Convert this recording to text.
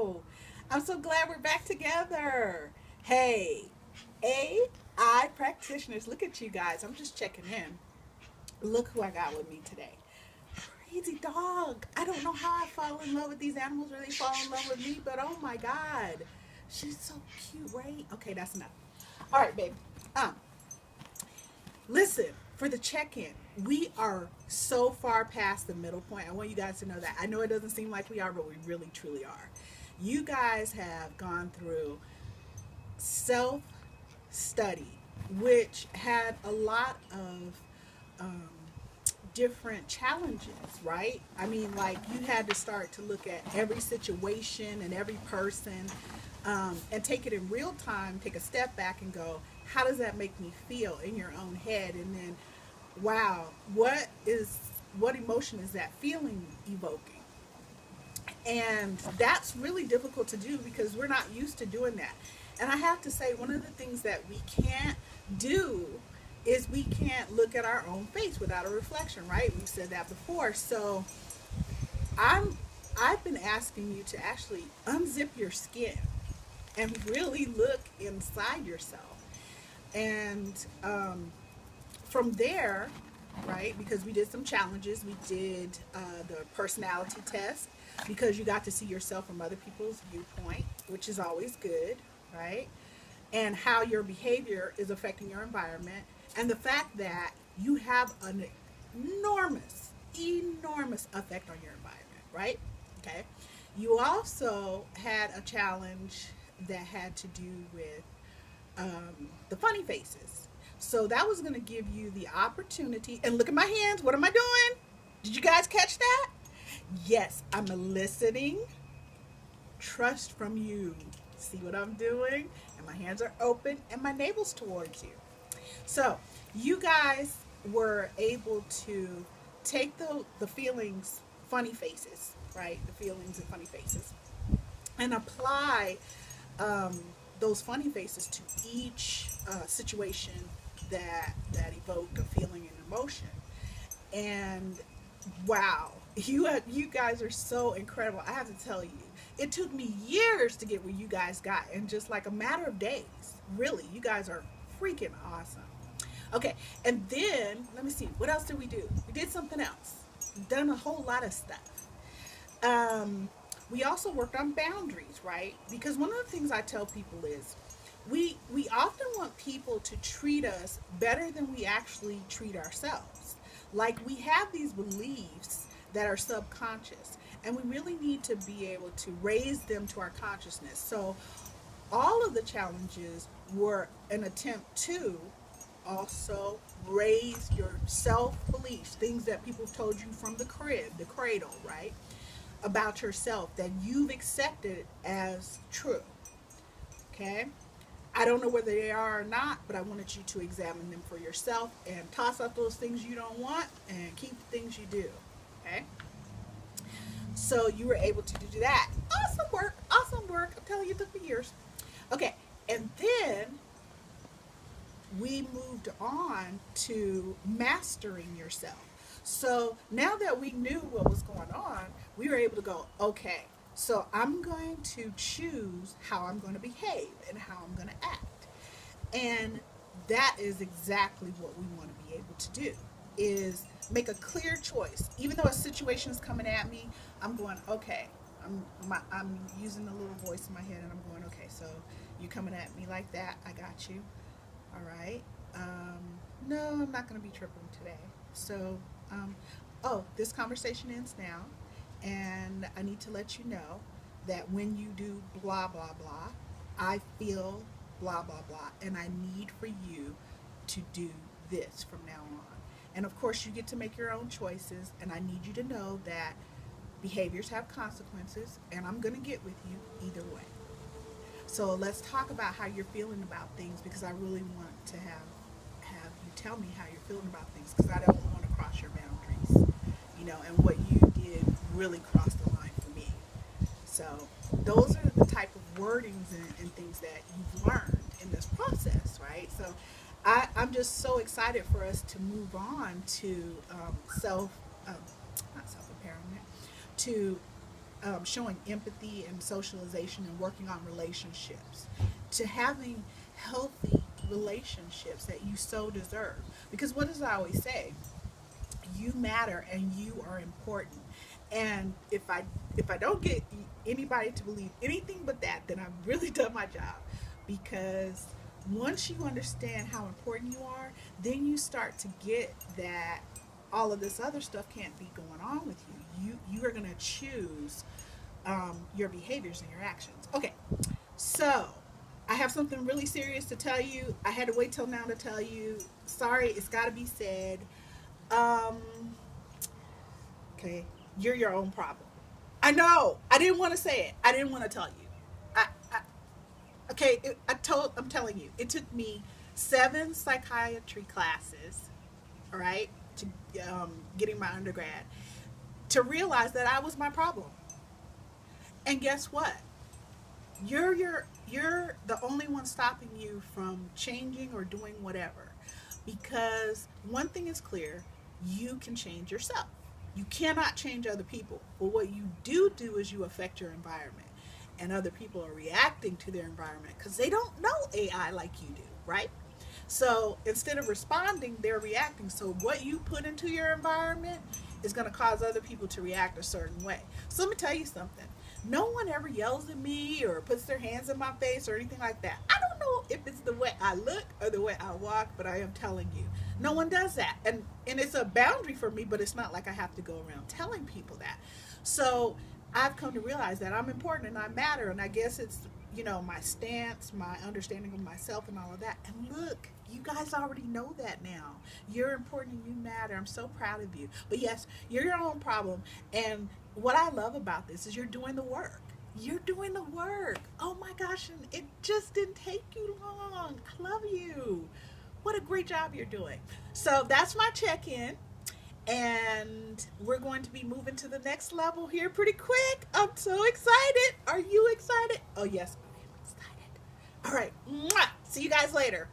show. I'm so glad we're back together. Hey, AI practitioners, look at you guys. I'm just checking in. Look who I got with me today. Crazy dog. I don't know how I fall in love with these animals or they fall in love with me, but oh my God. She's so cute, right? Okay, that's enough. All right, babe. Um, Listen, for the check in, we are so far past the middle point. I want you guys to know that. I know it doesn't seem like we are, but we really, truly are. You guys have gone through self study, which had a lot of um, different challenges, right? I mean, like you had to start to look at every situation and every person and take it in real time, take a step back and go, how does that make me feel in your own head? And then, wow, what emotion is that feeling evoking? And that's really difficult to do because we're not used to doing that. And I have to say, one of the things that we can't do is we can't look at our own face without a reflection, right? We've said that before. So I'm I've been asking you to actually unzip your skin and really look inside yourself. And from there, right, because we did some challenges, we did the personality test because you got to see yourself from other people's viewpoint, which is always good, right? And how your behavior is affecting your environment, and the fact that you have an enormous effect on your environment, right? Okay. You also had a challenge that had to do with the funny faces. So that was going to give you the opportunity. And look at my hands. What am I doing? Did you guys catch that? Yes, I'm eliciting trust from you. See what I'm doing? And my hands are open and my navel's towards you. So you guys were able to take the feelings, funny faces, right? The feelings and funny faces, and apply um, those funny faces to each situation that evoked a feeling and emotion. And wow, you guys are so incredible. I have to tell you, it took me years to get where you guys got in just like a matter of days. Really, you guys are freaking awesome. Okay, and then let me see, what else did we do? We did something else. We've done a whole lot of stuff. Um, we also worked on boundaries, right? Because one of the things I tell people is we often want people to treat us better than we actually treat ourselves. Like we have these beliefs that are subconscious, and we really need to be able to raise them to our consciousness. So all of the challenges were an attempt to also raise your self beliefs, things that people told you from the crib, the cradle, right? About yourself that you've accepted as true. Okay? I don't know whether they are or not, but I wanted you to examine them for yourself and toss out those things you don't want and keep the things you do. Okay? So you were able to do that. Awesome work. Awesome work. I'm telling you, it took me years. Okay. And then we moved on to mastering yourself. So now that we knew what was going on, we were able to go, okay, so I'm going to choose how I'm going to behave and how I'm going to act. And that is exactly what we want to be able to do is make a clear choice. Even though a situation is coming at me, I'm going, okay, I'm using the little voice in my head and I'm going, okay, so you coming at me like that, I got you. All right. No, I'm not going to be tripping today. So, oh, this conversation ends now. And I need to let you know that when you do blah, blah, blah, I feel blah, blah, blah. And I need for you to do this from now on. And of course, you get to make your own choices. And I need you to know that behaviors have consequences. And I'm going to get with you either way. So let's talk about how you're feeling about things because I really want to have you tell me how you're feeling about things because I don't want to cross your boundaries, and what you did really crossed the line for me. So those are the type of wordings and things that you've learned in this process, right? So I'm just so excited for us to move on to not self empowerment, to showing empathy and socialization and working on relationships to having healthy relationships that you so deserve. Because what does I always say? You matter and you are important. And if I don't get anybody to believe anything but that, then I've really done my job. Because once you understand how important you are, then you start to get that all of this other stuff can't be going on with you. You are going to choose your behaviors and your actions. Okay, so I have something really serious to tell you. I had to wait till now to tell you. Sorry, it's got to be said. Um, okay, you're your own problem. I know. I didn't want to say it. I didn't want to tell you. I okay. I'm telling you. It took me 7 psychiatry classes. All right, to getting my undergrad to realize that I was my problem. And guess what? You're the only one stopping you from changing or doing whatever. Because one thing is clear, you can change yourself. You cannot change other people. But what you do is you affect your environment. And other people are reacting to their environment because they don't know AI like you do, right? So instead of responding, they're reacting. So what you put into your environment is going to cause other people to react a certain way. So let me tell you something. No one ever yells at me or puts their hands in my face or anything like that. I don't know if it's the way I look or the way I walk, but I am telling you, no one does that. And it's a boundary for me, but it's not like I have to go around telling people that. So I've come to realize that I'm important and I matter. And I guess it's, my stance, my understanding of myself and all of that. And look, you guys already know that now. You're important and you matter. I'm so proud of you. But yes, you're your own problem. And what I love about this is you're doing the work. You're doing the work. Oh my gosh, and it just didn't take you long. I love you. What a great job you're doing. So that's my check-in. And we're going to be moving to the next level here pretty quick. I'm so excited. Are you excited? Oh, yes, I am excited. All right. Mwah. See you guys later.